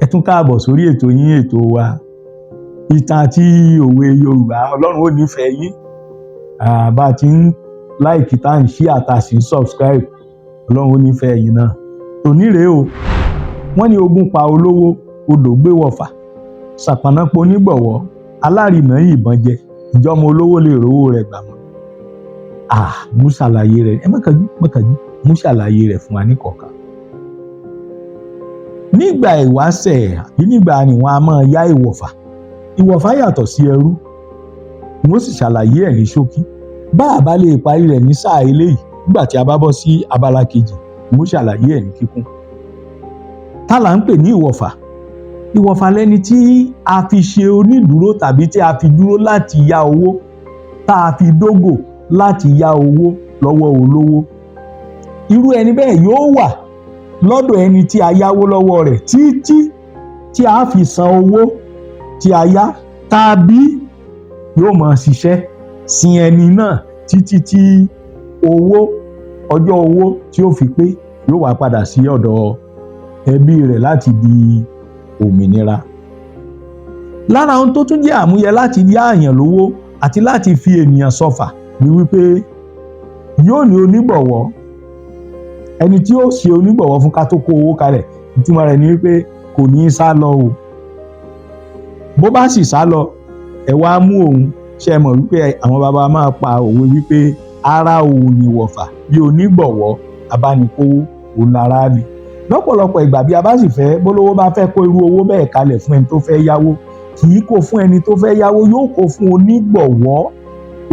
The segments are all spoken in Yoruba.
Ẹ tún káàbọ̀ sórí ètò yín, ètò wa ìtàn àti òwe Yorùbá. Ọlọ́run ó nífẹ̀ẹ́ yín. Bá a ti ń like tá à ń share tá a sì ń subscribe, Ọlọ́run ó nífẹ̀ẹ́ yín náà. Tòní rèé o, wọ́n ní Ogun pa olówó, odò gbé wọ̀fà, ṣàpọ̀nná po onígbọ̀wọ́, alárinà yìnbọn jẹ, ìjọmọ olówó lè rówó rẹ̀ gbà mọ́. Mú ṣàlàyé rẹ̀, ẹ má kánjú, mú ṣàlàyé rẹ̀ fún wa níkọ̀ọ̀kan. Nígbà ìwáṣẹ̀ àbí nígbà ni wọ́n a máa yá ìwọ̀fà. Ìwọ̀fà yàtọ̀ sí ẹrú. Wọ́n sì ṣàlàyé ẹ̀ ní ṣókí. Bá a bá lè parí rẹ̀ ní sáà eléyìí, nígbà tí a bá bọ́ sí abala kejì, mo ṣàlàyé ẹ̀ ní kíkún. Tá là ń pè ní ìwọ̀fà? Ìwọ̀fà lẹni tí a fi ṣe onídùúró tàbí tí a fi dúró láti yá owó, tá a fi dógò láti yá owó lọ́wọ́ olówó. Irú ẹni bẹ́ẹ̀ yóò wà lọ́dọ̀ ẹni tí a yáwó lọ́wọ́ rẹ̀ títí tí a fi san owó tí a yá, tàbí yóò máa ṣiṣẹ́ sin ẹni náà títí tí ọjọ́ owó tí ó fi pé yóò wá padà sí ọ̀dọ̀ ẹbí rẹ̀ láti di òmìnira. Lára ohun tó tún jẹ́ àmúyẹ láti yá àyàn lówó àti láti fi ènìyàn ṣọ̀fà ni wípé yóò ní onígbọ̀wọ́. Ẹni tí ó ṣe onígbọ̀wọ́ fún ká tó kó owó kalẹ̀, ìtumọ̀ rẹ̀ ni wípé kò ní í sá lọ o. Bó bá sì sá lọ, ẹ wá mú òun. Ṣé ẹ mọ̀ wípé àwọn bàbá máa pa òwe wípé ara òun ni wọ̀fà, bí onígbọ̀wọ́ abánikówó òun lára ni. Lọ́pọ̀lọpọ̀ ìgbà bí a bá sì fẹ́, bólówó bá fẹ́ kó irú owó bẹ́ẹ̀ kalẹ̀ fún ẹni tó fẹ́ yáwó, kì í kó fún ẹni tó fẹ́ yáwó, yóò kó fún onígbọ̀wọ́.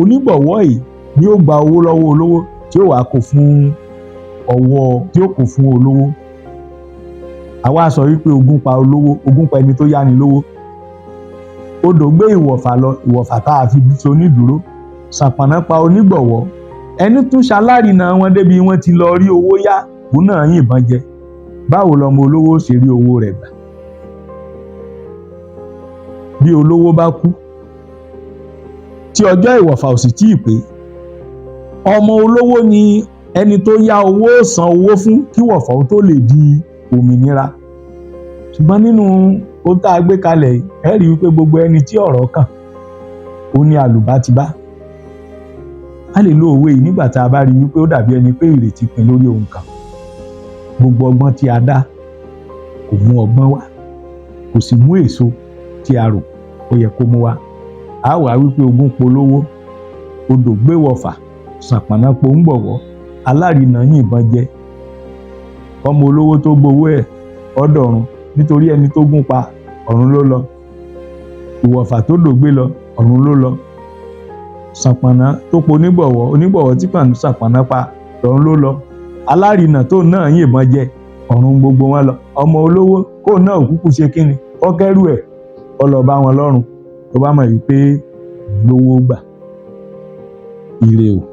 Onígbọ̀wọ́ yìí ni ó gba owó lọ́wọ́ olówó tí ó wàá kó fún olówó. Àwa sọ wípé Ogun pa olówó, Ogun pa ẹni tó yáni lówó. Odò gbé ìwọ̀fà lọ, ìwọ̀fà tá a fi ṣe onídùúró. Ṣàpọ̀nná pa onígbọ̀wọ́. Ẹni tún ṣalárinà wọn débi wọ́n ti lọ rí owó yá, òun náà yìnbọn jẹ. Báwo lọmọ olówó ṣe rí owó rẹ̀ gbà? Bí olówó bá kú, tí ọjọ́ ìwọ̀fà ò sì tíì pé, ọmọ olówó ni ẹni tó yá owó san owó fún kí wọ̀fà tó lè di òmìnira. Ṣùgbọ́n nínú ohun tá a gbé kalẹ̀, ẹ rí wípé gbogbo ẹni tí ọ̀rọ̀ kàn, ó ní àlùbá ti bá. A lè lo òwe yìí nígbà tá a bá rí wípé ó dàbí ẹni pé ìrètí pin lórí ohun kan. Gbogbo ọgbọ́n tí a dá kò mú ọgbọ́n wá, kò sì mú èso tí a rò ó yẹ kó mú wá. A wà wípé Ogun polówó, odò gbé wọ̀fà, ṣàpọ̀nná po ń gbọ̀wọ́, alárinà yìnbọn jẹ. Ọmọ olówó tó gbowó ẹ̀ ọ̀dọ̀run, nítorí ẹni tó gún pa ọ̀run ló lọ. Ìwọ̀fà tó dògbé lọ ọ̀run ló lọ. Ṣàpọ̀nná tó po onígbọ̀wọ́ tí pàǹdù ṣàpọ̀nná pa ọ̀run ló lọ. Alárinà tó náà yìnbọn jẹ, ọ̀run gbogbo wọn lọ. Ọmọ olówó kó náà kúkú ṣe kíni, ọkẹ́rù ẹ̀ ọlọ́ba wọn lọ́rùn tó bá mọ̀ wípé lówó gbà. Ire o.